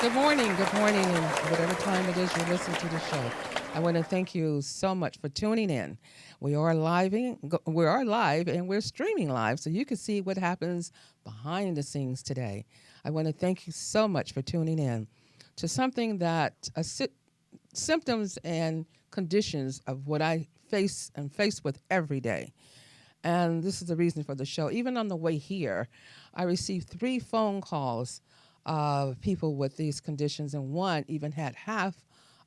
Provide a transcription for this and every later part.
Good morning, and whatever time it is you're listening to the show, I want to thank you so much for tuning in. We are live, and we're streaming live, so you can see what happens behind the scenes today. I want to thank you so much for tuning in to something that symptoms and conditions of what I face with every day. And this is the reason for the show. Even on the way here, I received 3 phone calls of people with these conditions, and one even had half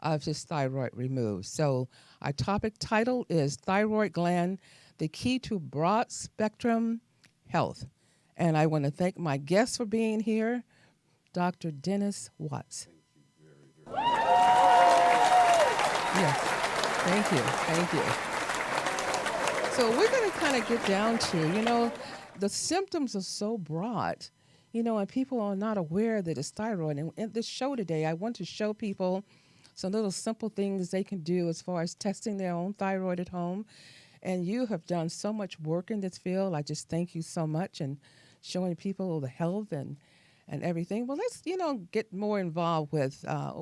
of his thyroid removed. So, our topic title is Thyroid Gland, the Key to Broad Spectrum Health. And I want to thank my guest for being here, Dr. Dennis Watts. Yes, thank you. Thank you. So we're going to kind of get down to, the symptoms are so broad, and people are not aware that it's thyroid. And in this show today, I want to show people some little simple things they can do as far as testing their own thyroid at home. And you have done so much work in this field. I just thank you so much and showing people the health and everything. Well, let's, get more involved with I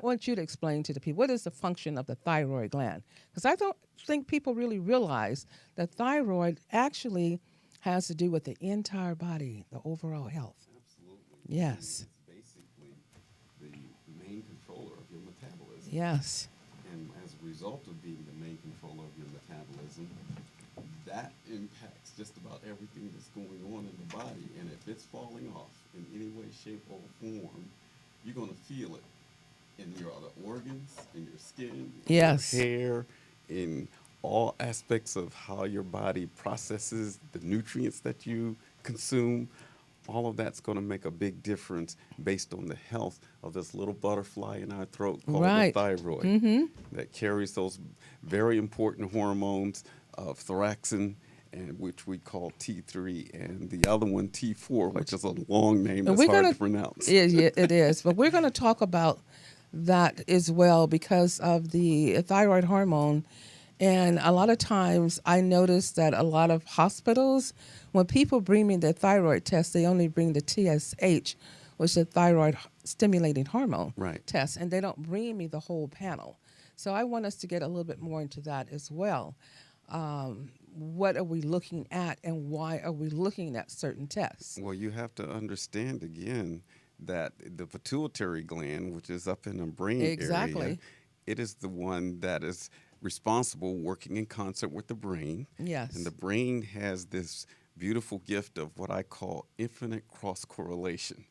want you to explain to the people what is the function of the thyroid gland, because I don't think people really realize that thyroid actually has to do with the entire body, the overall health. Absolutely. Yes. It's basically the main controller of your metabolism. Yes. And as a result of being the main controller of your metabolism, that impacts just about everything that's going on in the body. And if it's falling off in any way, shape, or form, you're going to feel it in your other organs, in your skin, in Yes. your hair, in all aspects of how your body processes the nutrients that you consume. All of that's going to make a big difference based on the health of this little butterfly in our throat called Right. the thyroid that carries those very important hormones of thyroxine, and which we call T3, and the other one T4, which is a long name And that's hard to pronounce. Yeah, it is. But we're going to talk about that as well because of the thyroid hormone. And a lot of times I notice that a lot of hospitals, when people bring me their thyroid test, they only bring the TSH, which is the thyroid stimulating hormone Right. test, and they don't bring me the whole panel. So I want us to get a little bit more into that as well. What are we looking at, and why are we looking at certain tests? Well, you have to understand again that the pituitary gland, which is up in the brain area, Exactly. it is the one that is responsible working in concert with the brain. Yes. And the brain has this beautiful gift of what I call infinite cross correlation.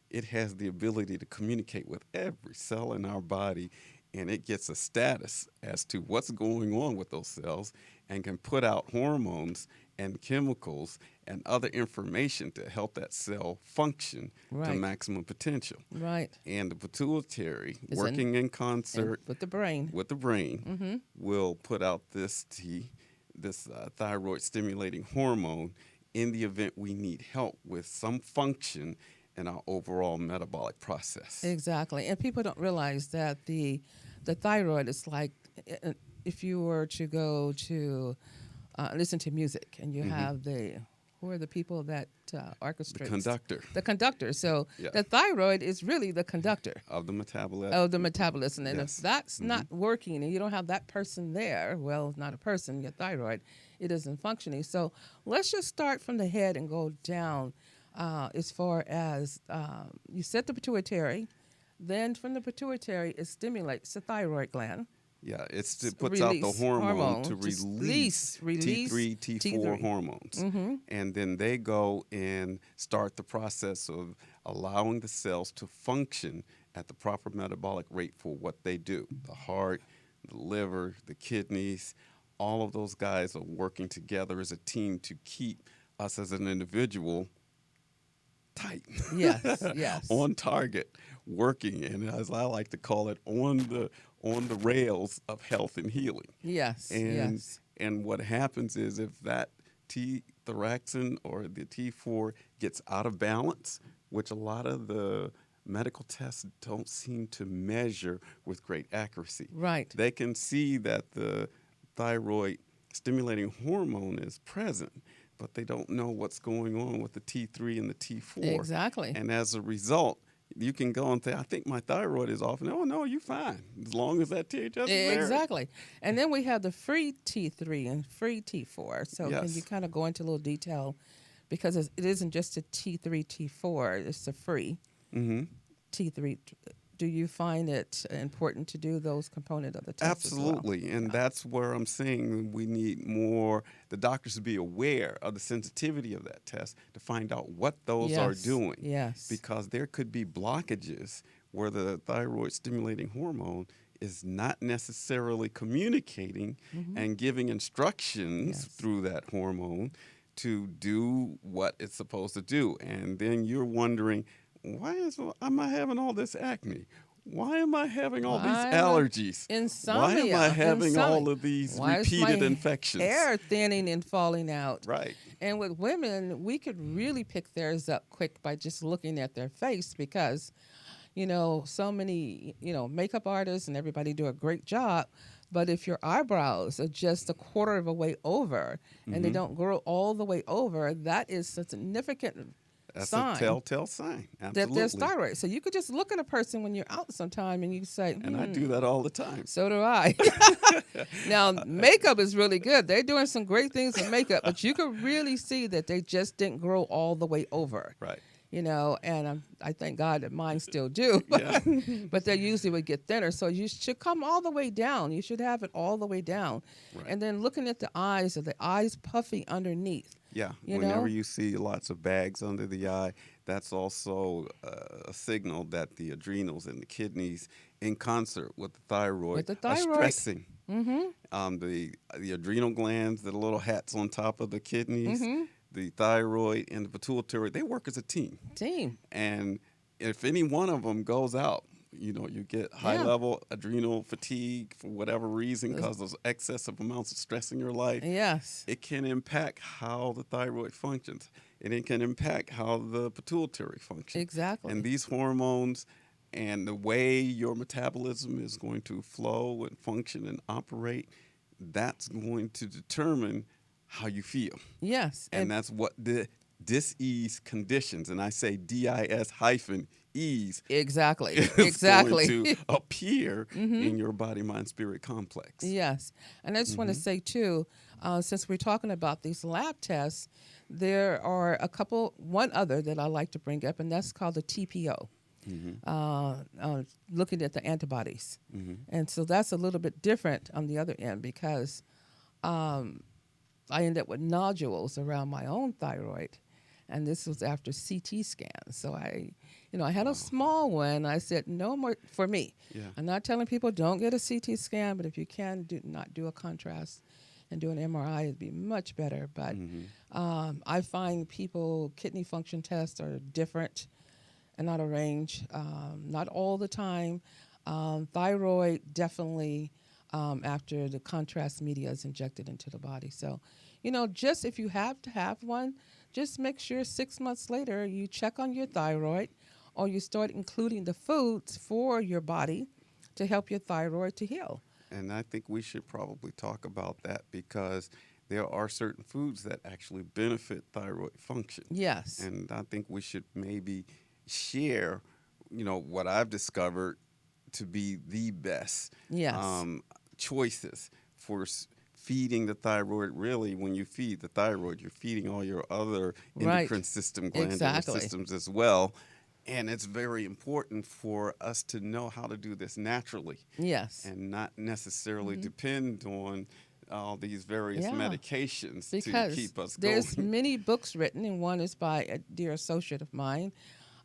It has the ability to communicate with every cell in our body, and it gets a status as to what's going on with those cells and can put out hormones and chemicals and other information to help that cell function to Right. maximum potential. Right. And the pituitary, Is working in concert with the brain. with the brain, will put out this thyroid stimulating hormone in the event we need help with some function in our overall metabolic process. Exactly. And people don't realize that the thyroid is like if you were to go to listen to music and you have who are the people that orchestrates? The conductor The conductor. So Yeah. the thyroid is really the conductor of the metabolism. of the metabolism. And Yes. if that's not working and you don't have that person there, well, it's not a person, your thyroid, it isn't functioning. So let's just start from the head and go down as far as you set the pituitary. Then from the pituitary, it stimulates the thyroid gland. Yeah, it puts out the Release hormone to Just release T3, T4 hormones. And then they go and start the process of allowing the cells to function at the proper metabolic rate for what they do. The heart, the liver, the kidneys, all of those guys are working together as a team to keep us as an individual tight. Yes, yes. On target, working, and as I like to call it, on the rails of health and healing. Yes, And yes. and what happens is if that thyroxine or the T4 gets out of balance, which a lot of the medical tests don't seem to measure with great accuracy. Right. They can see that the thyroid stimulating hormone is present, but they don't know what's going on with the T3 and the T4. Exactly. And as a result, you can go and say, I think my thyroid is off. And, oh, no, you're fine, as long as that THS is there. Exactly. And then we have the free T3 and free T4. So can you Yes. kind of go into a little detail? Because it isn't just a T3, T4, it's a free Mm-hmm. T3. Do you find it important to do those component of the test as well? Absolutely. And that's where I'm saying we need more, the doctors to be aware of the sensitivity of that test to find out what those are Yes. doing. Yes. Because there could be blockages where the thyroid stimulating hormone is not necessarily communicating and giving instructions Yes. through that hormone to do what it's supposed to do. And then you're wondering, am I having all this acne? Why am I having all these Why am I- allergies? Why am I Insomnia. having all Insomnia. of these Why is repeated my infections? hair thinning and falling out? Right. And with women, we could really pick theirs up quick by just looking at their face because, so many, makeup artists and everybody do a great job. But if your eyebrows are just a quarter of a way over and they don't grow all the way over, that is a significant That's sign a telltale sign. Absolutely. that there's thyroid. So you could just look at a person when you're out sometime and you say, And I do that all the time. So do I. Now, makeup is really good. They're doing some great things with makeup, but you can really see that they just didn't grow all the way over. Right. And I thank God that mine still do, Yeah. but they usually would get thinner. So you should come all the way down. You should have it all the way down. Right. And then looking at the eyes, are the eyes puffy underneath? Yeah. You Whenever know? you see lots of bags under the eye, that's also a signal that the adrenals and the kidneys, in concert with the thyroid, are stressing. The adrenal glands, the little hats on top of the kidneys, the thyroid, and the pituitary, they work as a team. And if any one of them goes out, you get high-level adrenal fatigue for whatever reason because of excessive amounts of stress in your life. Yes. It can impact how the thyroid functions, and it can impact how the pituitary functions. Exactly. And these hormones and the way your metabolism is going to flow and function and operate, that's going to determine how you feel. Yes. And that's what the dis-ease conditions, and I say DIS-ease, Exactly. is Exactly. going to appear in your body, mind, spirit complex. Yes. And I just want to say, too, since we're talking about these lab tests, there are one other that I like to bring up, and that's called the TPO, looking at the antibodies. And so that's a little bit different on the other end because I ended up with nodules around my own thyroid, and this was after CT scans. So I had a small one. I said, no more for me. Yeah. I'm not telling people don't get a CT scan, but if you can not do a contrast and do an MRI, it'd be much better. But I find kidney function tests are different and out of range. Not all the time. Thyroid definitely after the contrast media is injected into the body. So, just if you have to have one, just make sure 6 months later you check on your thyroid or you start including the foods for your body to help your thyroid to heal. And I think we should probably talk about that because there are certain foods that actually benefit thyroid function. Yes. And I think we should maybe share, what I've discovered to be the best Yes. choices for feeding the thyroid. Really, when you feed the thyroid, you're feeding all your other endocrine system, glandular systems as well. And it's very important for us to know how to do this naturally. Yes. And not necessarily depend on all these various Yeah. medications Because to keep us going. there's many books written, and one is by a dear associate of mine.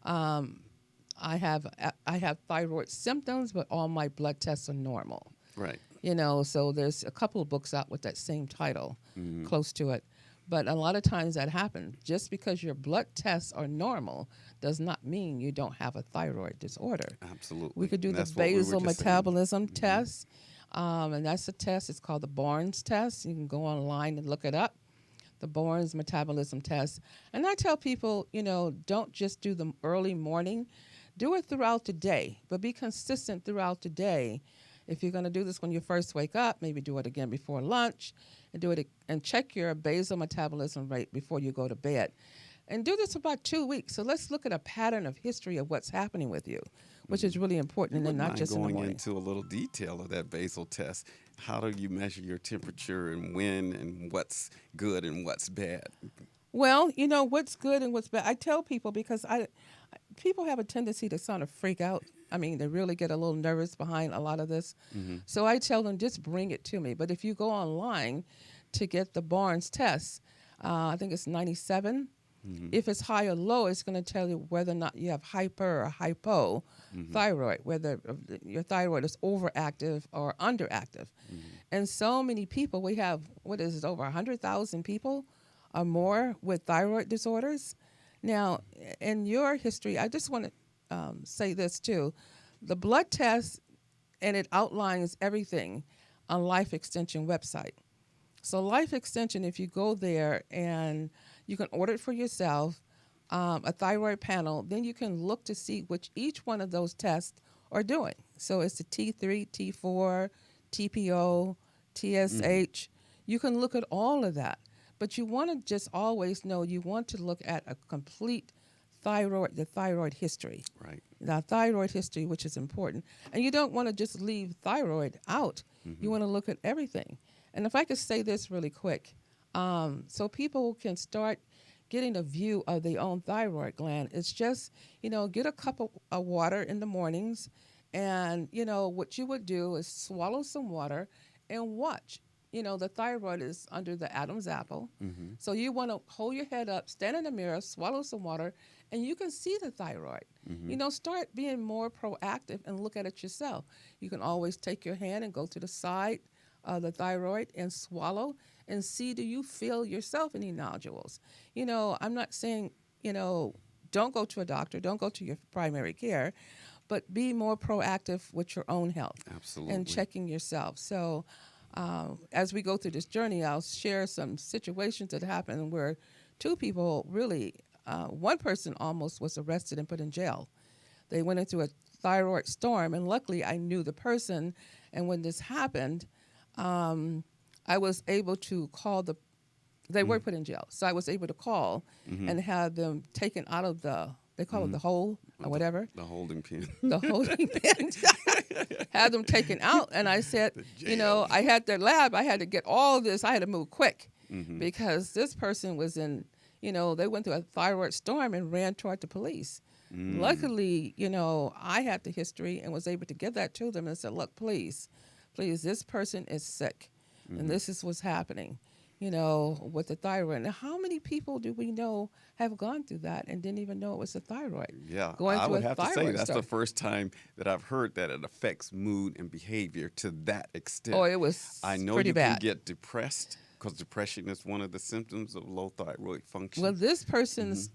I have thyroid symptoms, but all my blood tests are normal. Right. So there's a couple of books out with that same title, close to it. But a lot of times that happens. Just because your blood tests are normal does not mean you don't have a thyroid disorder. Absolutely. We could do And the that's what we were basal just saying. metabolism test, and that's a test. It's called the Barnes test. You can go online and look it up, the Barnes metabolism test. And I tell people, don't just do the early morning. Do it throughout the day, but be consistent throughout the day. If you're going to do this when you first wake up, maybe do it again before lunch, and do it and check your basal metabolism rate before you go to bed. And do this for about 2 weeks. So let's look at a pattern of history of what's happening with you, which is really important, You and then wouldn't not mind just in the going morning. into a little detail of that basal test. How do you measure your temperature and when and what's good and what's bad? Well, what's good and what's bad. I tell people because people have a tendency to sort of freak out. I mean, they really get a little nervous behind a lot of this. Hmm. So I tell them, just bring it to me. But if you go online to get the Barnes test, I think it's 97. Hmm. If it's high or low, it's going to tell you whether or not you have hyper or hypo Hmm. thyroid, whether your thyroid is overactive or underactive. Hmm. And so many people, we have, what is it, over 100,000 people or more with thyroid disorders. Now, in your history, I just want to say this too. The blood test, and it outlines everything on Life Extension website. So Life Extension, if you go there and you can order it for yourself, a thyroid panel, then you can look to see which each one of those tests are doing. So it's the T3, T4, TPO, Hmm. TSH. You can look at all of that. But you want to just always know you want to look at a complete the thyroid history. Right. The thyroid history, which is important. And you don't want to just leave thyroid out. You Hmm. want to look at everything. And if I could say this really quick, so people can start getting a view of their own thyroid gland, it's just, get a cup of water in the mornings. And, what you would do is swallow some water and watch. The thyroid is under the Adam's apple. Hmm. So you want to hold your head up, stand in the mirror, swallow some water, and you can see the thyroid. Hmm. Start being more proactive and look at it yourself. You can always take your hand and go to the side of the thyroid and swallow and see, do you feel yourself any nodules? I'm not saying, don't go to a doctor, don't go to your primary care, but be more proactive with your own health and Absolutely. checking yourself. So, as we go through this journey, I'll share some situations that happened where two people really, one person almost was arrested and put in jail. They went into a thyroid storm, and luckily I knew the person. And when this happened, um, I was able to call they were put in jail. So I was able to call Hmm. and have them taken out of they call it Hmm. the hole or whatever, The holding pen. the holding pen. Had them taken out. And I said, The jail. I had their lab. I had to get all this. I had to move quick Hmm. because this person was in, they went through a thyroid storm and ran toward the police. Mm. Luckily, I had the history and was able to give that to them and said, look, please, please, this person is sick and Hmm. this is what's happening, with the thyroid. Now, how many people do we know have gone through that and didn't even know it was the thyroid? Yeah, Going I through would a have to say thyroid that's the storm. first time that I've heard that it affects mood and behavior to that extent. Oh, it I was know pretty you can bad. get depressed because depression is one of the symptoms of low thyroid Well, function. this Hmm. person's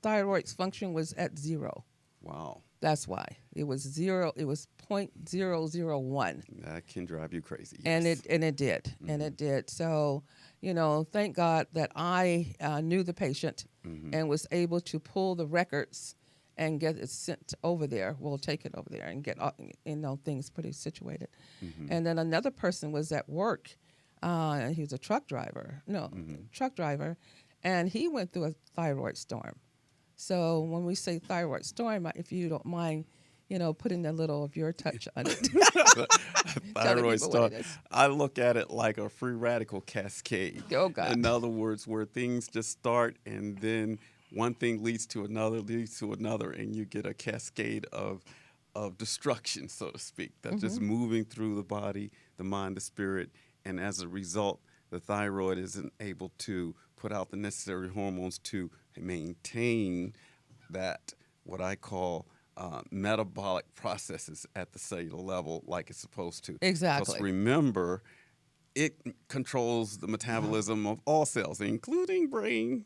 thyroid function was at zero. Wow, That's why it was zero. It was 0.001, that can drive you crazy. and Yes. it did, and Hmm. it did. So, thank God that I knew the patient Hmm. and was able to pull the records and get it sent over there. We'll take it over there and get things pretty situated. Hmm. And then another person was at work, and he was a truck driver. No, Hmm. truck driver, and he went through a thyroid storm. So when we say thyroid storm, if you don't mind, putting a little of your touch on it, telling Thyroid people what stuff. it is. I look at it like a free radical cascade. Oh God. In other words, where things just start and then one thing leads to another, and you get a cascade of destruction, so to speak, that's just Hmm. moving through the body, the mind, the spirit, and as a result, the thyroid isn't able to put out the necessary hormones to maintain that what I call metabolic processes at the cellular level like it's supposed to. Because Exactly. remember, it controls the metabolism of all cells, including brain,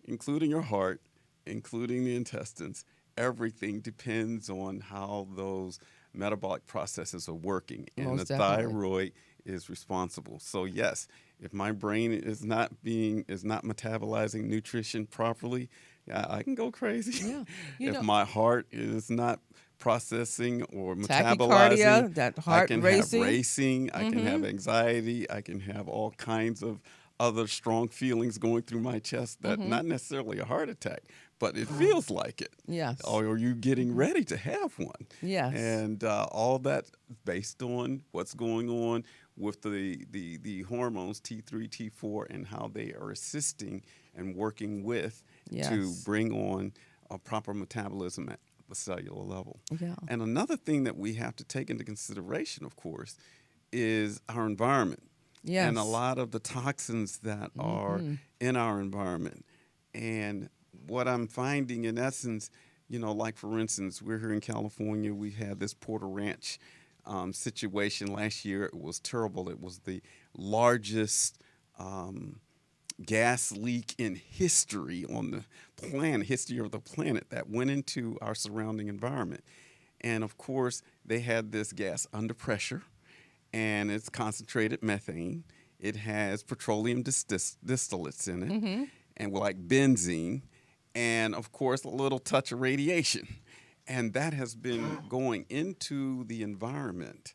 including your heart, including the intestines. Everything depends on how those metabolic processes are working, and the Most definitely. thyroid is responsible. So yes, if my brain is not metabolizing nutrition properly, yeah, I can go crazy. Yeah. You If know, my heart is not processing or metabolizing, tachycardia, that I heart can have racing. racing, I can Hmm. have anxiety, I can have all kinds of other strong feelings going through my chest that not necessarily a heart attack, but it feels like it. Yes. Or are you getting ready to have one? Yes. And all that based on what's going on with the hormones T3, T4, and how they are assisting and working with to Yes. bring on a proper metabolism at the cellular level. Yeah. And another thing that we have to take into consideration, of course, is our environment. Yes. And a lot of the toxins that are in our environment. And what I'm finding in essence, like for instance, we're here in California, we had this Porter Ranch situation last year. It was terrible. It was the largest gas leak in history on the planet, history of the planet, that went into our surrounding environment. And of course, they had this gas under pressure, and it's concentrated methane. It has petroleum distillates in it, and like benzene, and of course, a little touch of radiation. And that has been going into the environment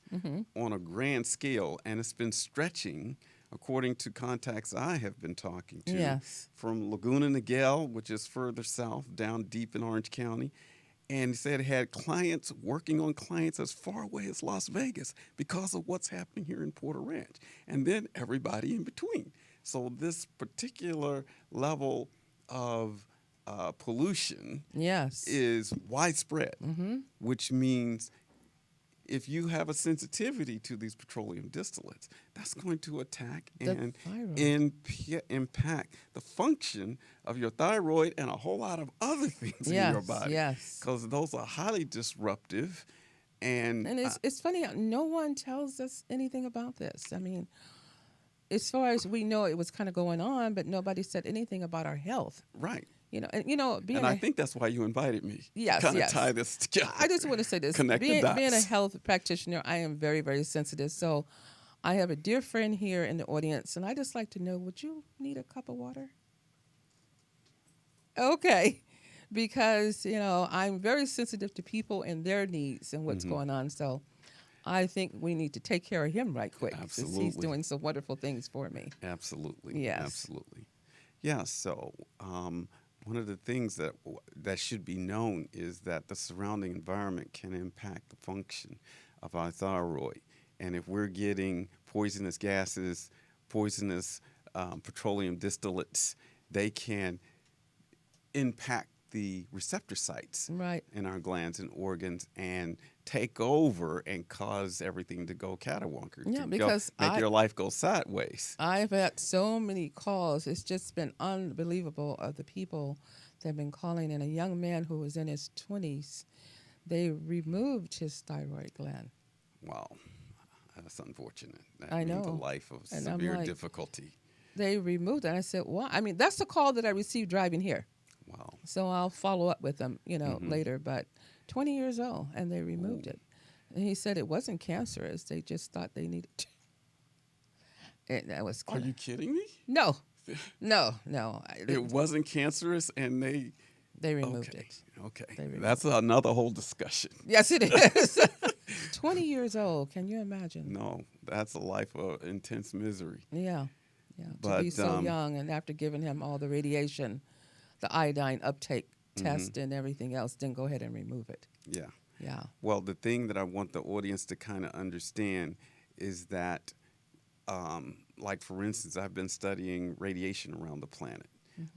on a grand scale, and it's been stretching, according to contacts I have been talking to, Yes. from Laguna Niguel, which is further south, down deep in Orange County. And he said he had clients working on clients as far away as Las Vegas because of what's happening here in Porter Ranch. And then everybody in between. So this particular level of pollution Yes. is widespread, which means if you have a sensitivity to these petroleum distillates, that's going to attack and impact the function of your thyroid and a whole lot of other things in your body. Yes. Because those are highly disruptive. And it's funny how no one tells us anything about this. I mean, as far as we know, it was kind of going on, but nobody said anything about our health. Right. And I think that's why you invited me. Yes, kind of tie this together. I just want to say this. Connect the dots. Being a health practitioner, I am very, very sensitive. So I have a dear friend here in the audience, and I just like to know, would you need a cup of water? Okay. Because, I'm very sensitive to people and their needs and what's going on. So I think we need to take care of him right quick. Absolutely. Since he's doing some wonderful things for me. Absolutely. Yes. Absolutely. Yeah, so one of the things that should be known is that the surrounding environment can impact the function of our thyroid. And if we're getting poisonous gases, poisonous petroleum distillates, they can impact the receptor sites in our glands and organs and take over and cause everything to go catawonker. Yeah, because make your life go sideways. I've had so many calls. It's just been unbelievable of the people that have been calling. And a young man who was in his 20s, they removed his thyroid gland. Wow, that's unfortunate. That I means know. a life of And severe I'm like, difficulty. They removed it. I said, why? I mean, that's the call that I received driving here. Wow. So I'll follow up with them, later. But 20 years old, and they removed it. And he said it wasn't cancerous. They just thought they needed to. And that was Are you kidding me? No. It wasn't cancerous, and they removed it. Okay. That's another whole discussion. Yes, it is. 20 years old. Can you imagine? No, that's a life of intense misery. Yeah. But, to be so young, and after giving him all the radiation, the iodine uptake test and everything else, then go ahead and remove it. Yeah. Well, the thing that I want the audience to kind of understand is that, like for instance, I've been studying radiation around the planet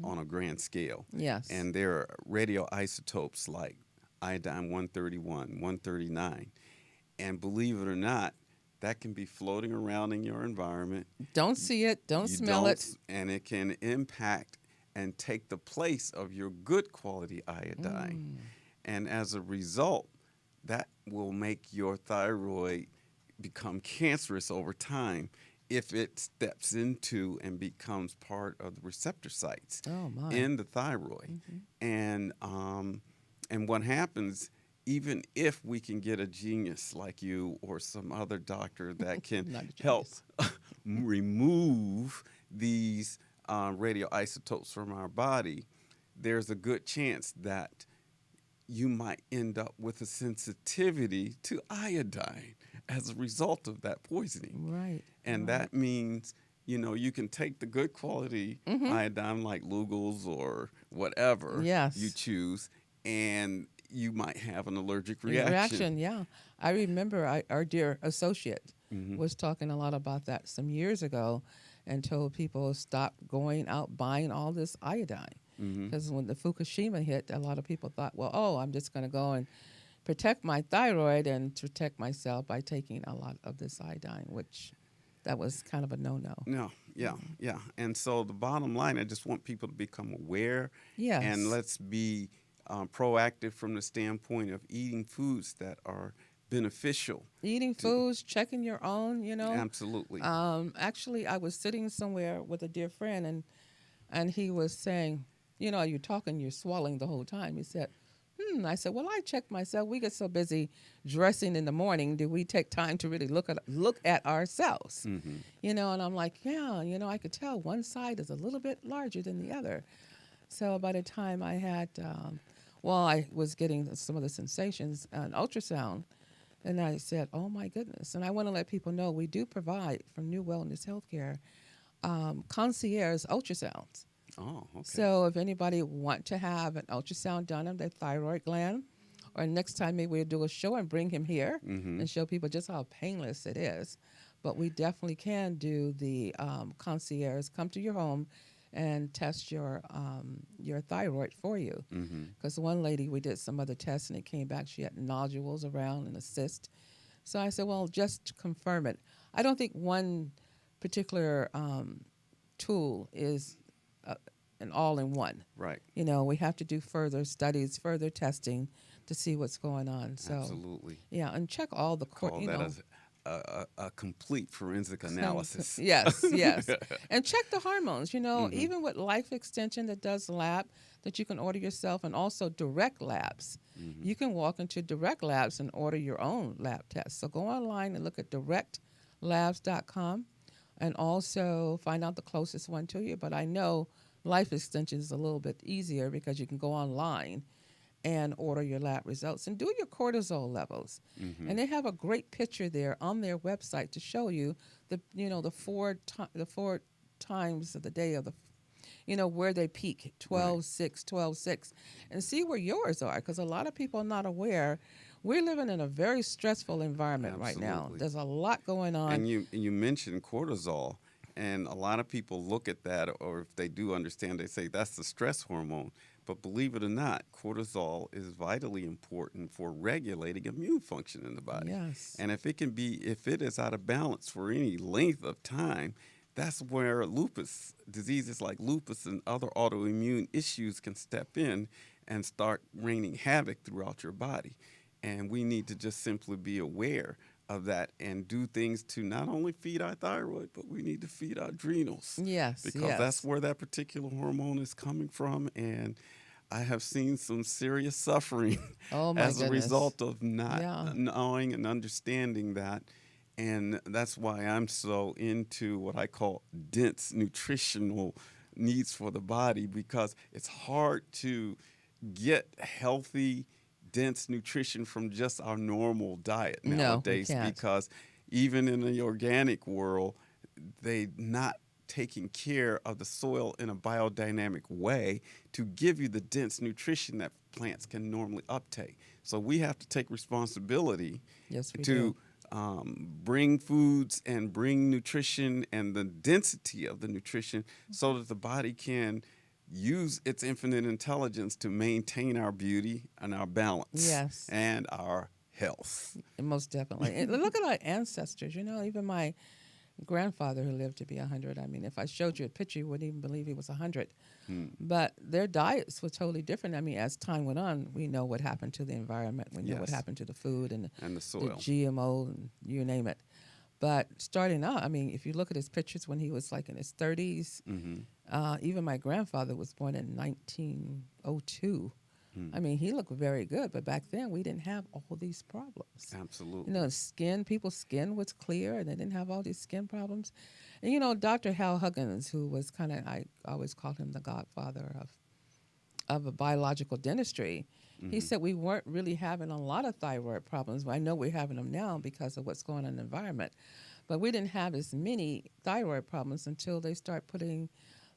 on a grand scale. Yes. And there are radioisotopes like iodine 131, 139. And believe it or not, that can be floating around in your environment. Don't see it, don't smell it. And it can impact and take the place of your good quality iodine. And as a result, that will make your thyroid become cancerous over time if it steps into and becomes part of the receptor sites in the thyroid. And what happens, even if we can get a genius like you or some other doctor that can help remove these radioisotopes from our body, there's a good chance that you might end up with a sensitivity to iodine as a result of that poisoning. Right. And that means you can take the good quality Mm-hmm. iodine like Lugol's or whatever you Yes. choose, and you might have an allergic reaction. Reaction, yeah. I remember our dear associate Hmm. was talking a lot about that some years ago and told people stop going out buying all this iodine. Hmm. Because when the Fukushima hit, a lot of people thought, well, oh, I'm just going to go and protect my thyroid and protect myself by taking a lot of this iodine, which that was kind of a no-no. No, yeah, yeah. And so the bottom line, I just want people to become aware, and Yes. let's be proactive from the standpoint of eating foods that are beneficial. Eating To, foods, checking your own. absolutely. Actually, I was sitting somewhere with a dear friend, and he was saying, you're talking, you're swallowing the whole time. He said, I said, well, I checked myself. We get so busy dressing in the morning, do we take time to really look at ourselves? Hmm. And I'm like, yeah, I could tell one side is a little bit larger than the other. So by the time I had, I was getting some of the sensations, an ultrasound, and I said, oh my goodness. And I want to let people know we do provide from New Wellness Healthcare concierge ultrasounds. Oh, okay. So if anybody want to have an ultrasound done on their thyroid gland, or next time maybe we'll do a show and bring him here Hmm. and show people just how painless it is. But we definitely can do the concierge come to your home and test your thyroid for you. Hmm. Because one lady, we did some other tests and it came back she had nodules around and a cyst. So I said, well, just to confirm it. I don't think one particular tool is uh, an all-in-one. Right. We have to do further studies, further testing to see what's going on. So, Absolutely. yeah, and check all the Call that as a complete forensic analysis. yes, yes. And check the hormones, Hmm. even with Life Extension that does lab that you can order yourself and also direct labs. Hmm. You can walk into direct labs and order your own lab tests. So go online and look at directlabs.com and also find out the closest one to you. But I know Life Extension is a little bit easier because you can go online and order your lab results and do your cortisol levels. Hmm. And they have a great picture there on their website to show you the four times of the day of the where they peak Right. 12, 6, 12, 6, and see where yours are because a lot of people are not aware. We're living in a very stressful environment right now. Absolutely. There's a lot going on. And you mentioned cortisol, and a lot of people look at that, or if they do understand, they say that's the stress hormone. But believe it or not, cortisol is vitally important for regulating immune function in the body. Yes. And if it is out of balance for any length of time, that's where diseases like lupus and other autoimmune issues can step in and start raining havoc throughout your body. And we need to just simply be aware of that and do things to not only feed our thyroid, but we need to feed our adrenals Yes, because that's yes. where that particular hormone is coming from. And I have seen some serious suffering Oh my as a goodness. result of not Yeah. knowing and understanding that. And that's why I'm so into what I call dense nutritional needs for the body because it's hard to get healthy, dense nutrition from just our normal diet No, we nowadays can't. because even in the organic world, they not taking care of the soil in a biodynamic way to give you the dense nutrition that plants can normally uptake. So we have to take responsibility Yes, we do. to bring foods and bring nutrition and the density of the nutrition so that the body can use its infinite intelligence to maintain our beauty and our balance Yes, and our health. most definitely. And look at our ancestors. Even my grandfather who lived to be 100. I mean, if I showed you a picture, you wouldn't even believe he was 100. Hmm. But their diets were totally different. I mean, as time went on, we know what happened to the environment. We know what Yes, happened to the food and and the the soil. GMO and you name it. But starting out, I mean, if you look at his pictures when he was like in his 30s, Hmm. even my grandfather was born in 1902. Hmm. I mean, he looked very good, but back then we didn't have all these problems. Absolutely. People's skin was clear and they didn't have all these skin problems. And, Dr. Hal Huggins, who was I always called him the godfather of a biological dentistry, he Hmm. said we weren't really having a lot of thyroid problems. I know we're having them now because of what's going on in the environment. But we didn't have as many thyroid problems until they start putting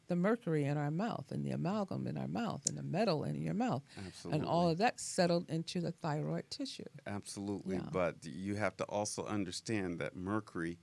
the mercury in our mouth and the amalgam in our mouth and the metal in your mouth. And all Absolutely. of that settled into the thyroid tissue. Absolutely. Yeah. But you have to also understand that mercury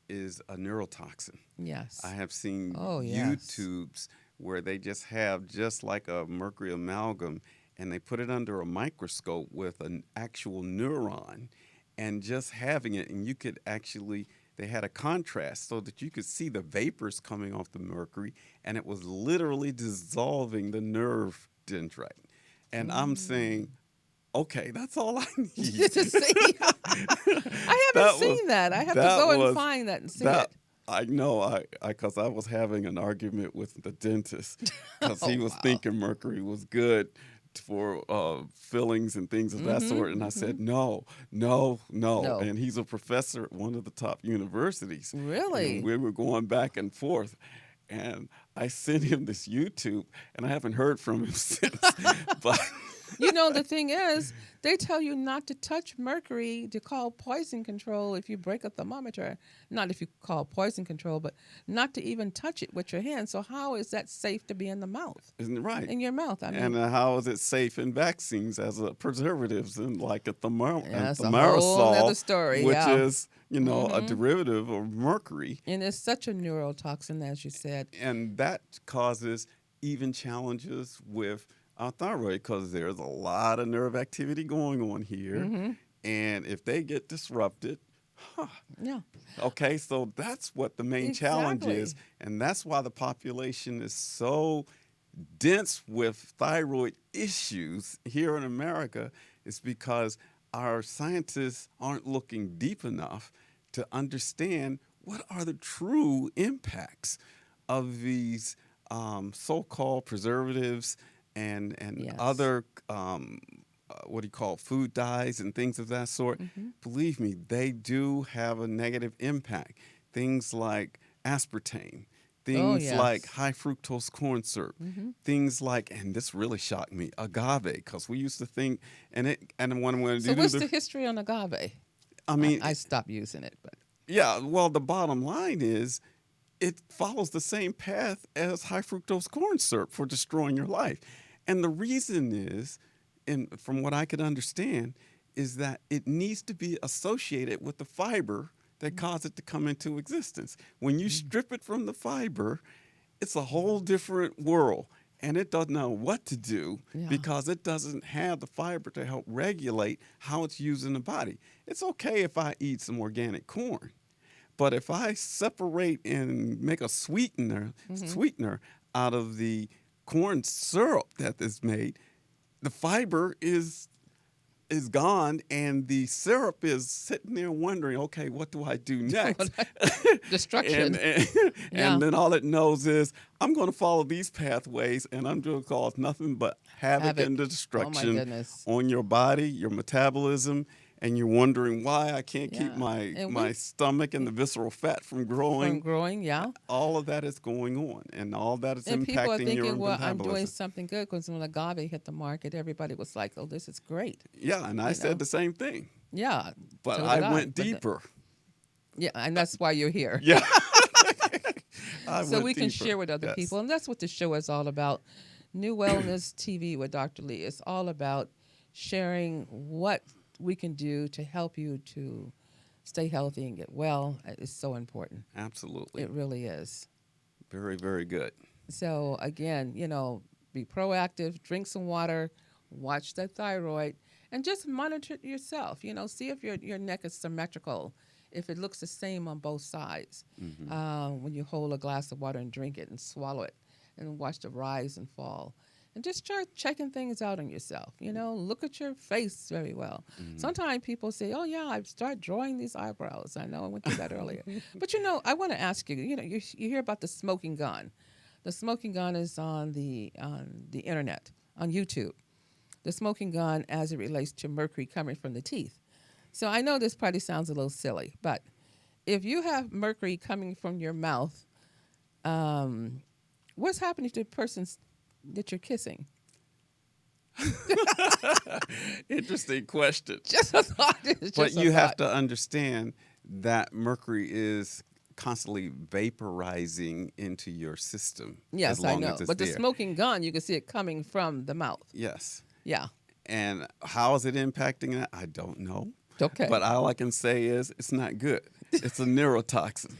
is a neurotoxin. I Yes. have seen Oh, yes. YouTubes where they just have just like a mercury amalgam and they put it under a microscope with an actual neuron and just having it, and you could actually, they had a contrast so that you could see the vapors coming off the mercury, and it was literally dissolving the nerve dendrite. And I'm Mm. saying, okay, that's all I need. To see. I haven't that was seen that. I have to that go and was find that and see that it. I know because I was having an argument with the dentist because Oh, he was wow. thinking mercury was good for fillings and things of that sort, and I said no, no, no. No. And he's a professor at one of the top universities, and Really? we were going back and forth. And I sent him this YouTube, and I haven't heard from him since. But You know, the thing is, they tell you not to touch mercury to call poison control if you break a thermometer. Not if you call poison control, but not to even touch it with your hand. So how is that safe to be in the mouth? isn't it right? In your mouth? I And mean, how is it safe in vaccines as a preservatives and like a yeah, it's a whole nother thimerosal, story. which Yeah. is a derivative of mercury, And it's such a neurotoxin, as you said. and that causes even challenges with our thyroid because there's a lot of nerve activity going on here, and if they get disrupted, huh, Yeah, okay, so that's what the main challenge is, exactly. and that's why the population is so dense with thyroid issues here in America, is because our scientists aren't looking deep enough to understand what are the true impacts of these so-called preservatives and Yes. other what do you call food dyes and things of that sort. Hmm. Believe me, they do have a negative impact. Things like aspartame, Oh, things like yes. high fructose corn syrup, Hmm. things like, and this really shocked me, agave, because we used to think, and when So you do what's the, the history on agave? I I, mean, I stopped using it, but yeah, well, the bottom line is it follows the same path as high fructose corn syrup for destroying your life. And the reason is, and from what I could understand, is that it needs to be associated with the fiber that caused it to come into existence. When you mm, strip it from the fiber, it's a whole different world. And it doesn't know what to do yeah. because it doesn't have the fiber to help regulate how it's used in the body. It's okay if I eat some organic corn, but if I separate and make a Hmm. sweetener out of the corn syrup that is made, the fiber is gone, and the syrup is sitting there wondering, okay, what do I do next? and, Destruction. and Yeah. and then all it knows is I'm going to follow these pathways, and I'm going to cause nothing but havoc and Havoc. Oh my destruction goodness. on your body, your metabolism, and you're wondering why I can't keep Yeah. my And my we stomach and the visceral fat from from growing. growing, yeah. All of that is going on, and all that is And people are impacting your thinking, well, I'm doing metabolism. something good because when agave hit the market, everybody was like, oh, this is great. Yeah, and I You said know? the same thing, Yeah. but So I did I. went But deeper. yeah, and that's why you're here. Yeah, I So went we can deeper. share with other Yes. people. And that's what the show is all about. New Wellness TV with Dr. Lee. It's all about sharing what we can do to help you to stay healthy and get well. It's so important. Absolutely. It really is. Very, very good. So again, be proactive, drink some water, watch that thyroid, and just monitor it yourself. See if your neck is symmetrical, if it looks the same on both sides. Hmm. When you hold a glass of water and drink it and swallow it, and watch the rise and fall. And just start checking things out on yourself. Look at your face very well. Hmm. Sometimes people say, "Oh yeah, I start drawing these eyebrows." I know I went through that earlier, but I want to ask you. You hear about the smoking gun. The smoking gun is on the internet, on YouTube. The smoking gun as it relates to mercury coming from the teeth. So I know this probably sounds a little silly, but if you have mercury coming from your mouth, um, what's happening to the person that you're kissing? Interesting question. Just a thought. It's But just a you have thought. to understand that mercury is constantly vaporizing into your system as Yes, I long know. as it's But the there. smoking gun, you can see it coming from the mouth. Yes. Yeah. And how is it impacting that? I don't know. Okay. But all I can say is it's not good. It's a neurotoxin.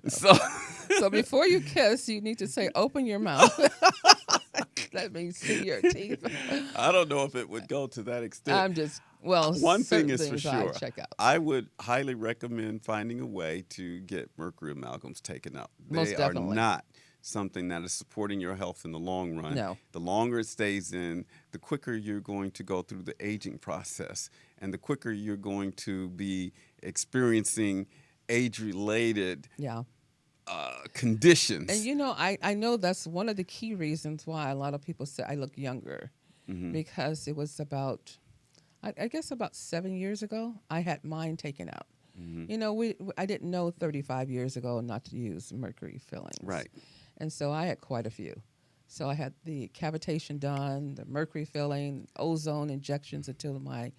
So So before you kiss, you need to say, open your mouth. Let me see your teeth. I don't know if it would go to that extent. I'm just, well, One thing certain is for things I sure, check out. I would highly recommend finding a way to get mercury amalgams taken out. Most They are definitely. not something that is supporting your health in the long run. No. The longer it stays in, the quicker you're going to go through the aging process, and the quicker you're going to be experiencing age-related Yeah. conditions. And you know, I know that's one of the key reasons why a lot of people say I look younger, because it was about, I guess about 7 years ago, I had mine taken out. You know, I didn't know 35 years ago not to use mercury fillings. Right. And so I had quite a few. So I had the cavitation done, the mercury filling, ozone injections into my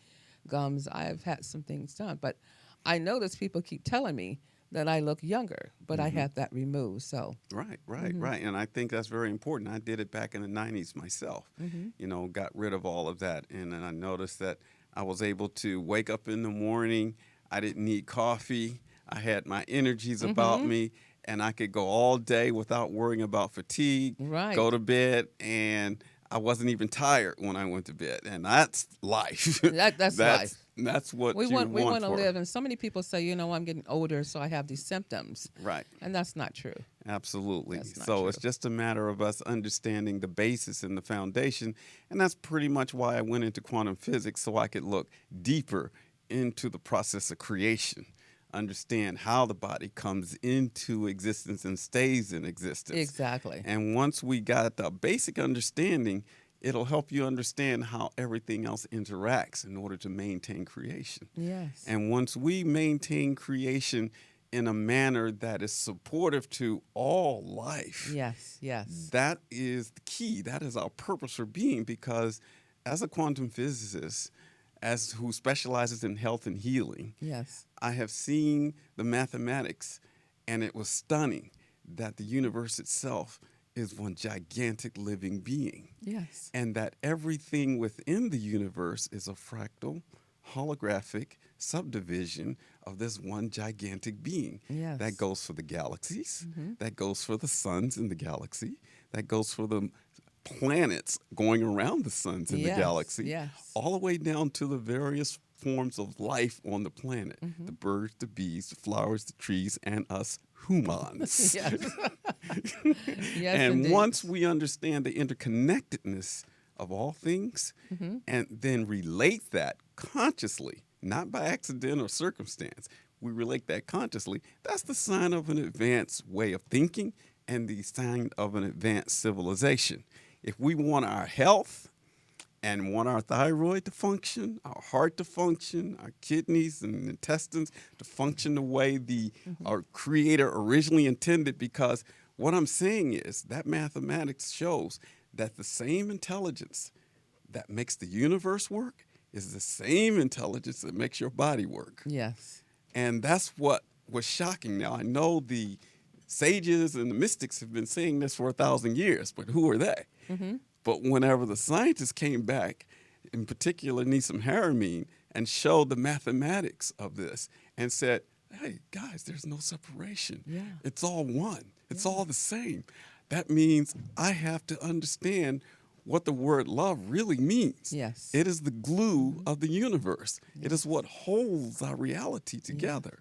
gums. I've had some things done. But I notice people keep telling me that I look younger, but I had that removed. So Right, right, right. And I think that's very important. I did it back in the 90s myself, you know, got rid of all of that. And then I noticed that I was able to wake up in the morning. I didn't need coffee. I had my energies about me, and I could go all day without worrying about fatigue, Right. go to bed, and I wasn't even tired when I went to bed. And that's life. that's life. That's what We you want to for. live, and so many people say, you know, I'm getting older, so I have these symptoms, Right. and that's not true. Absolutely. That's not So true. it's just a matter of us understanding the basis and the foundation. And that's pretty much why I went into quantum physics, so I could look deeper into the process of creation, understand how the body comes into existence and stays in existence. Exactly. And once we got the basic understanding, it'll help you understand how everything else interacts in order to maintain creation. Yes. And once we maintain creation in a manner that is supportive to all life, Yes. Yes. that is the key. That is our purpose for being, because as a quantum physicist, as who specializes in health and healing, Yes. I have seen the mathematics, and it was stunning that the universe itself is one gigantic living being, Yes. and that everything within the universe is a fractal, holographic subdivision of this one gigantic being. Yes. That goes for the galaxies, that goes for the suns in the galaxy, that goes for the planets going around the suns in the Yes, galaxy, yes. all the way down to the various forms of life on the planet, the birds, the bees, the flowers, the trees, and us humans. Yes. Yes, And indeed. once we understand the interconnectedness of all things, and then relate that consciously, not by accident or circumstance, we relate that consciously, that's the sign of an advanced way of thinking and the sign of an advanced civilization. If we want our health and want our thyroid to function, our heart to function, our kidneys and intestines to function the way our creator originally intended, because what I'm saying is that mathematics shows that the same intelligence that makes the universe work is the same intelligence that makes your body work. Yes. And that's what was shocking. Now, I know the sages and the mystics have been saying this for 1,000 years, but who are they? But whenever the scientists came back, in particular Nissim Harameen, and showed the mathematics of this and said, hey, guys, there's no separation. Yeah. It's all one. It's all the same. That means I have to understand what the word love really means. Yes. It is the glue of the universe. It is what holds our reality together.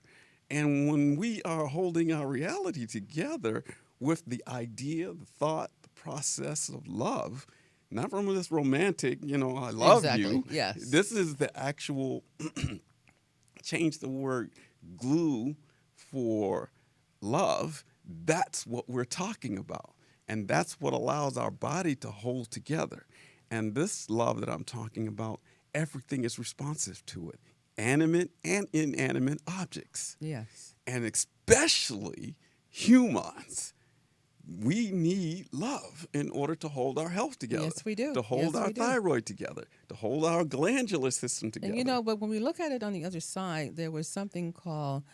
And when we are holding our reality together with the idea, the thought, the process of love, not from this romantic, I love Exactly. you. Yes. This is the actual, change the word glue for love. That's what we're talking about. And that's what allows our body to hold together. And this love that I'm talking about, everything is responsive to it. Animate and inanimate objects. Yes. And especially humans. We need love in order to hold our health together. Yes, we do. To hold Yes, our we do. thyroid together. To hold our glandular system together. And but when we look at it on the other side, there was something called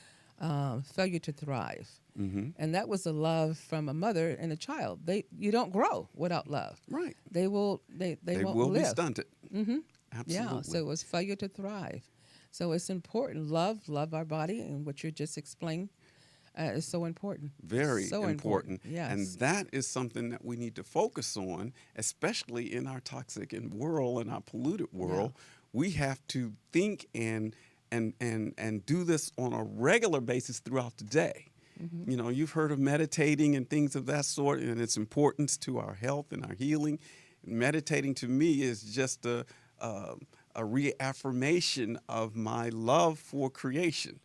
failure to thrive. Mm-hmm. And that was the love from a mother and a child. You don't grow without love. Right. They won't will be live. stunted. Mm-hmm. Yeah. So Absolutely. it was failure to thrive. So it's important. Love our body, and what you just explained is so important. Very So important. important. And Yes. that is something that we need to focus on, especially in our toxic world and our polluted Yeah. world. We have to think and do this on a regular basis throughout the day. Mm-hmm. You know, you've heard of meditating and things of that sort and its importance to our health and our healing. Meditating to me is just a reaffirmation of my love for creation,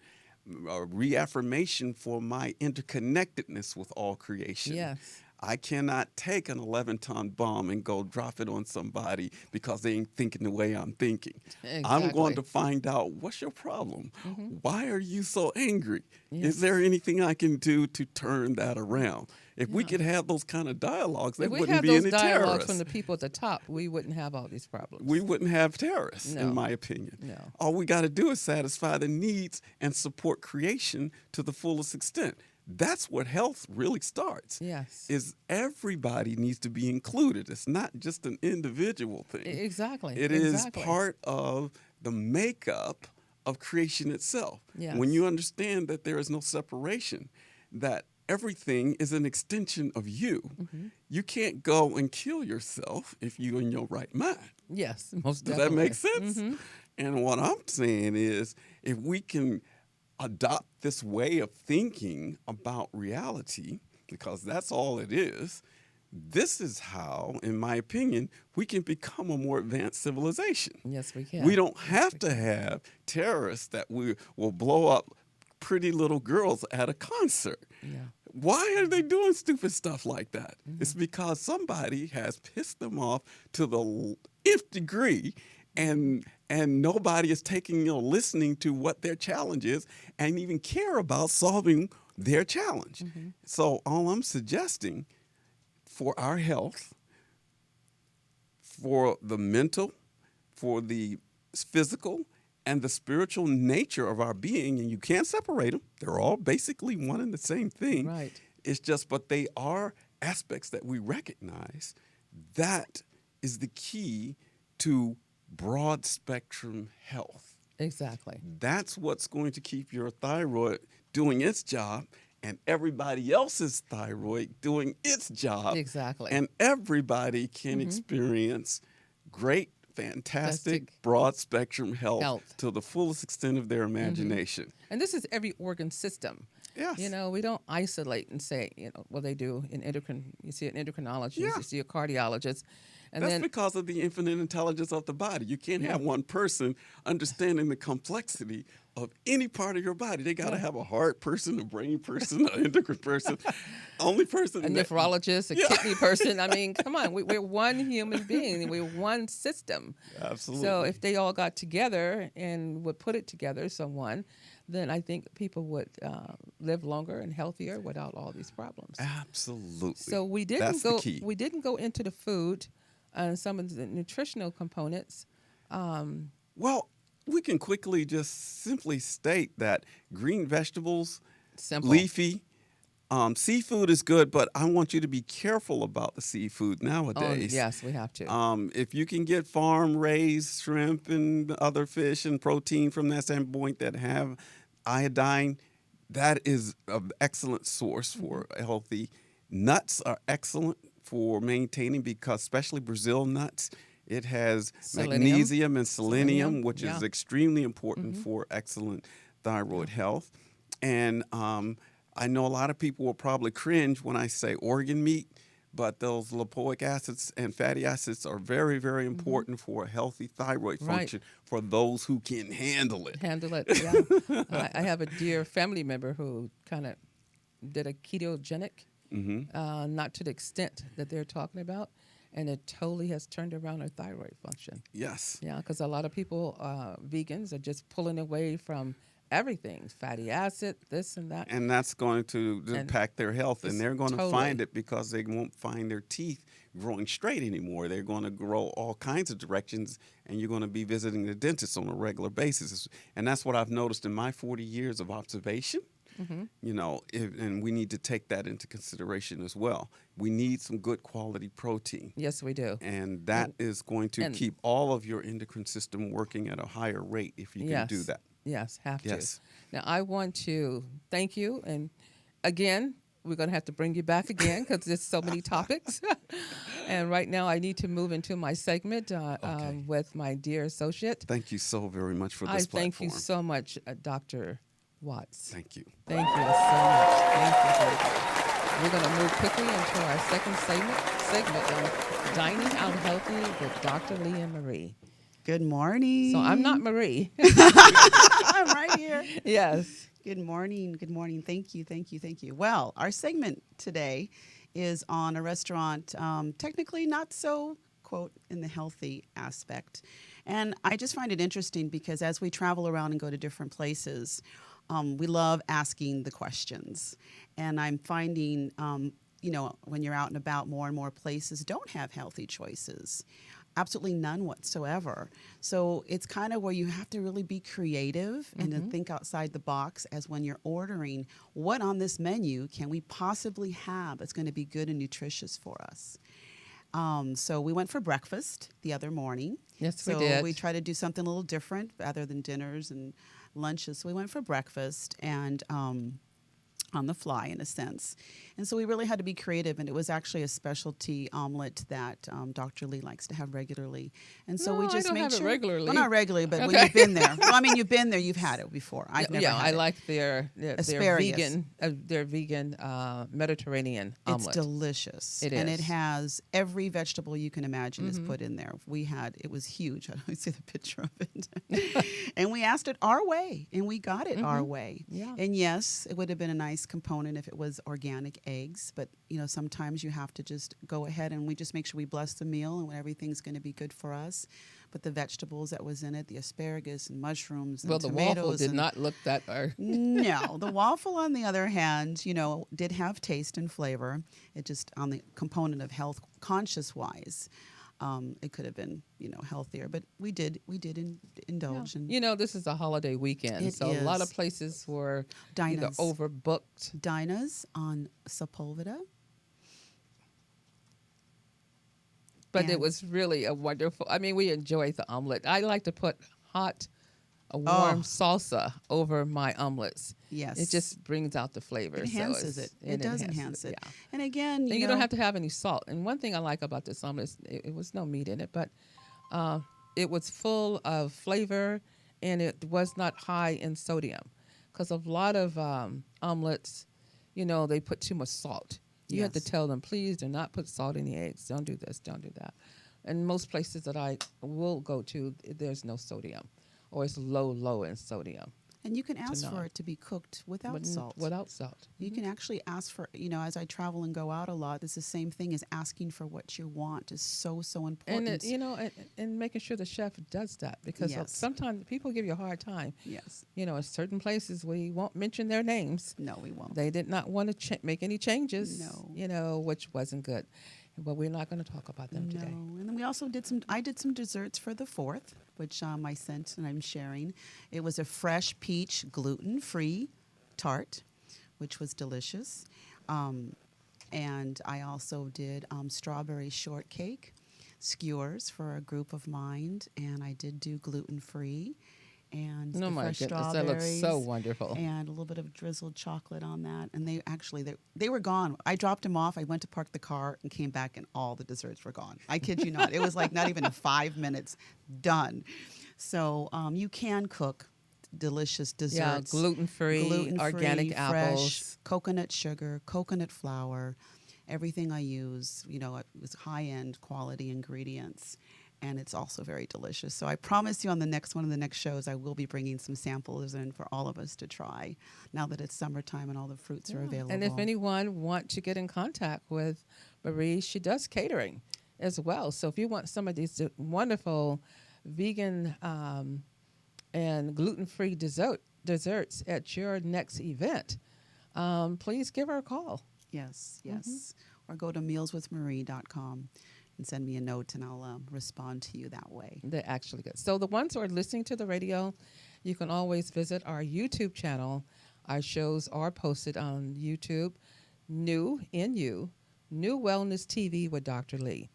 a reaffirmation for my interconnectedness with all creation. Yes. I cannot take an 11-ton bomb and go drop it on somebody because they ain't thinking the way I'm thinking. I'm going Exactly. to find out, what's your problem? Mm-hmm. Why are you so angry? Is there Yes. anything I can do to turn that around? If we Yeah. could have those kind of dialogues, there If we wouldn't had be those any dialogues from terrorists. the people at the top, we wouldn't have all these problems. We wouldn't have terrorists, in No. my opinion. No. All we got to do is satisfy the needs and support creation to the fullest extent. That's what health really starts. Yes. Is everybody needs to be included. It's not just an individual thing. Exactly. It is Exactly. part of the makeup of creation itself. Yes. When you understand that there is no separation, that everything is an extension of you, Mm-hmm. you can't go and kill yourself if you're in your right mind. Yes. Most Does definitely. that make sense? Mm-hmm. And what I'm saying is, if we can adopt this way of thinking about reality, because that's all it is, this is how, in my opinion, we can become a more advanced civilization. Yes, we can. We don't Yes, have we to can. have terrorists that we will blow up pretty little girls at a concert. Yeah. Why are they doing stupid stuff like that? Mm-hmm. It's because somebody has pissed them off to the nth degree, and nobody is taking, listening to what their challenge is and even care about solving their challenge. Mm-hmm. So all I'm suggesting for our health, for the mental, for the physical, and the spiritual nature of our being, and you can't separate them. They're all basically one and the same thing. Right. It's just, but they are aspects that we recognize. That is the key to broad spectrum health. Exactly. That's what's going to keep your thyroid doing its job and everybody else's thyroid doing its job. Exactly. And everybody can Mhm. experience great, fantastic, Fantastic broad spectrum health, health. to the fullest extent of their imagination. And this is every organ system. Yes. You know, we don't isolate and say, well, they do in endocrine. You see an endocrinologist, Yeah. you see a cardiologist, and That's then because of the infinite intelligence of the body. You can't have one person understanding the complexity of any part of your body. They got to Yeah. have a heart person, a brain person, an endocrine person. Only person a that- nephrologist, a Yeah. kidney person. I mean, come on, we're one human being. We're one system. Absolutely. So if they all got together and would put it together, someone, then I think people would live longer and healthier without all these problems. Absolutely. So we didn't That's go. the key. We didn't go into the food and some of the nutritional components. Well, we can quickly just simply state that green vegetables, Simple. leafy, seafood is good, but I want you to be careful about the seafood Oh, nowadays. yes, we have to. If you can get farm-raised shrimp and other fish and protein from that standpoint that have iodine, that is an excellent source for healthy. Nuts are excellent for maintaining, because especially Brazil nuts, it has Selenium. magnesium and selenium, which yeah. is extremely important for excellent thyroid health. And I know a lot of people will probably cringe when I say organ meat, but those lipoic acids and fatty acids are very, very important for a healthy thyroid Right. function for those who can handle it. Handle it. Yeah. I have a dear family member who kind of did a ketogenic, not to the extent that they're talking about, and it totally has turned around her thyroid function. Yes. Yeah, because a lot of people, vegans, are just pulling away from everything, fatty acid, this and that. And that's going to impact their health, and it's they're going to totally- find it because they won't find their teeth growing straight anymore. They're going to grow all kinds of directions, and you're going to be visiting the dentist on a regular basis. And that's what I've noticed in my 40 years of observation. You know, and we need to take that into consideration as well. We need some good quality protein. Yes, we do. And that is going to keep all of your endocrine system working at a higher rate if you can do that. Yes, have Yes. to. Now, I want to thank you. And again, we're going to have to bring you back again because there's so many topics. And right now, I need to move into my segment with my dear associate. Thank you so very much for this platform. Thank you so much, Dr. Watts. Thank you. Thank you so much. Thank you. Thank you. We're going to move quickly into our second segment on Dining Out Healthy with Dr. Lee and Marie. Good morning. So I'm not Marie. I'm right here. Yes. Good morning. Good morning. Thank you. Thank you. Thank you. Well, our segment today is on a restaurant, technically not so, quote, in the healthy aspect. And I just find it interesting because as we travel around and go to different places, we love asking the questions. And I'm finding, when you're out and about, more and more places don't have healthy choices. Absolutely none whatsoever. So it's kind of where you have to really be creative and to think outside the box as when you're ordering, what on this menu can we possibly have that's going to be good and nutritious for us? So we went for breakfast the other morning. Yes, so we did. We tried to do something a little different other than dinners and lunches. So we went for breakfast and on the fly, in a sense. And so we really had to be creative, and it was actually a specialty omelet that Dr. Lee likes to have regularly. And so we just I don't made have sure. it regularly. Well, not regularly, but when Okay. you've been there. Well, I mean, you've been there, you've had it before. I've never had I it. like their Asparagus. vegan Mediterranean omelet. It's delicious. It and is. it has every vegetable you can imagine is put in there. It was huge. I don't see the picture of it. And we asked it our way, and we got it our way. Yeah. And yes, it would have been a nice component if it was organic eggs, but sometimes you have to just go ahead and we just make sure we bless the meal and when everything's going to be good for us. But the vegetables that was in it, the asparagus and mushrooms and the tomatoes. waffle did not look that. No, the waffle, on the other hand, did have taste and flavor. It just, on the component of health conscious wise, it could have been, healthier. But we did indulge. Yeah. And this is a holiday weekend, so a lot of places were either Dinah's. overbooked. Dinah's on Sepulveda. But And- it was really a wonderful. I mean, we enjoyed the omelet. I like to put warm salsa over my omelets. Yes. It just brings out the flavor. It enhances it. It does enhance it. Yeah. And again, And you don't have to have any salt. And one thing I like about this omelet is it was no meat in it, but it was full of flavor and it was not high in sodium. Because a lot of omelets, they put too much salt. You have to Yes. tell them, please do not put salt in the eggs. Don't do this. Don't do that. And most places that I will go to, there's no sodium, or it's low in sodium. And you can ask know. for it to be cooked without salt. Without salt. You can actually ask for, as I travel and go out a lot, it's the same thing as asking for what you want is so important. And and making sure the chef does that, because Yes. sometimes people give you a hard time. Yes. In certain places we won't mention their names. No, we won't. They did not want to make any changes. No. Which wasn't good. But we're not going to talk about them today. No, and then we also I did some desserts for the 4th, which I sent and I'm sharing. It was a fresh peach gluten-free tart, which was delicious. And I also did strawberry shortcake skewers for a group of mine, and I did do gluten-free. And Oh the my fresh goodness, that looks so strawberries wonderful. and a little bit of drizzled chocolate on that. And they were gone. I dropped them off. I went to park the car and came back, and all the desserts were gone. I kid you not. It was like not even 5 minutes done. So you can cook delicious desserts. Yeah, gluten-free, organic fresh, apples. coconut sugar, coconut flour. Everything I use, it was high-end quality ingredients. And it's also very delicious. So I promise you on the next one of the next shows, I will be bringing some samples in for all of us to try now that it's summertime and all the fruits are available. And if anyone wants to get in contact with Marie, she does catering as well. So if you want some of these wonderful vegan and gluten-free desserts at your next event, please give her a call. Yes. Or go to mealswithmarie.com. and send me a note, and I'll respond to you that way. They're actually good. So the ones who are listening to the radio, you can always visit our YouTube channel Our shows are posted on YouTube, New Wellness TV with Dr. Lee.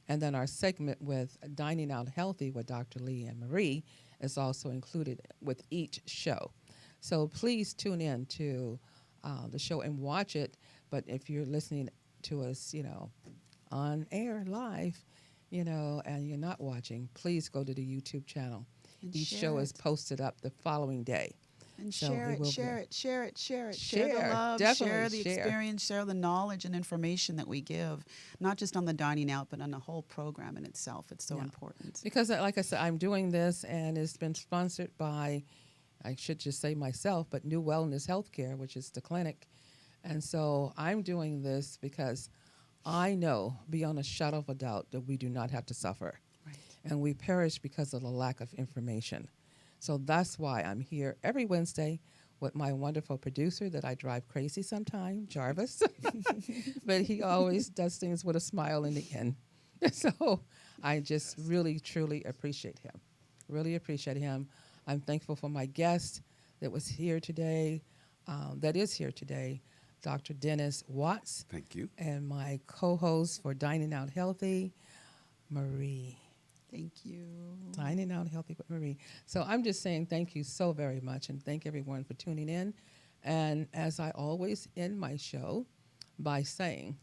And then our segment with Dining Out Healthy with Dr. Lee and Marie is also included with each show. So please tune in to the show and watch it. But if you're listening to us, on air live, and you're not watching, please go to the YouTube channel. And Each show is posted up the following day. And So share it will it. Share the Share, love, definitely share the share. experience, share the knowledge and information that we give, not just on the dining out, but on the whole program in itself. It's so Yeah. important. Because, like I said, I'm doing this, and it's been sponsored by, I should just say myself, but NuWellness Healthcare, which is the clinic. And so I'm doing this because I know beyond a shadow of a doubt that we do not have to suffer. Right. And we perish because of the lack of information. So that's why I'm here every Wednesday with my wonderful producer that I drive crazy sometimes, Jarvis. But he always does things with a smile in the end. So I just really, truly appreciate him. Really appreciate him. I'm thankful for my guest that was here today, that is here today, Dr. Dennis Watts. Thank you. And my co-host for Dining Out Healthy, Marie. Thank you. Dining Out Healthy with Marie. So I'm just saying thank you so very much, and thank everyone for tuning in. And as I always end my show by saying,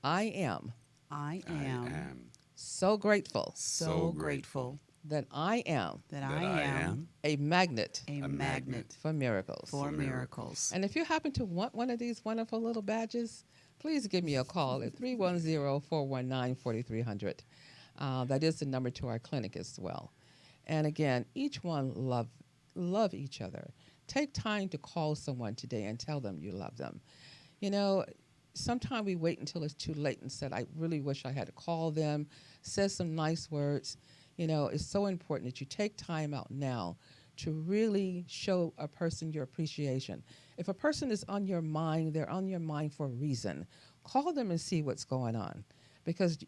I am I I am am so grateful so grateful that I am that I am a magnet a magnet for miracles. for miracles. And if you happen to want one of these wonderful little badges, please give me a call at 310-419-4300. That is the number to our clinic as well. And again, each one love each other. Take time to call someone today and tell them you love them. Sometimes we wait until it's too late and said, I really wish I had to call them, said some nice words. It's so important that you take time out now to really show a person your appreciation. If a person is on your mind, they're on your mind for a reason. Call them and see what's going on. Because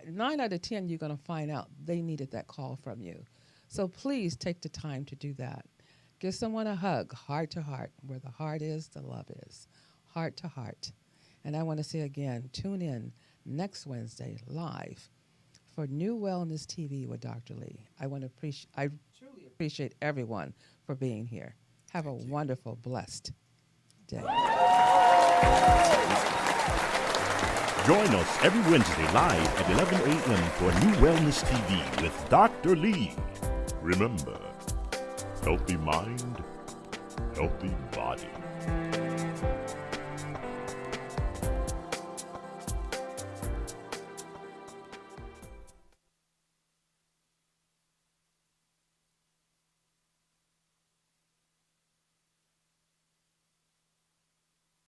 9 out of 10, you're going to find out they needed that call from you. So please take the time to do that. Give someone a hug, heart to heart. Where the heart is, the love is. Heart to heart. And I want to say again, tune in next Wednesday live for New Wellness TV with Dr. Lee. I truly appreciate everyone for being here. Have a wonderful, blessed day. Join us every Wednesday live at 11 a.m. for New Wellness TV with Dr. Lee. Remember, healthy mind, healthy body.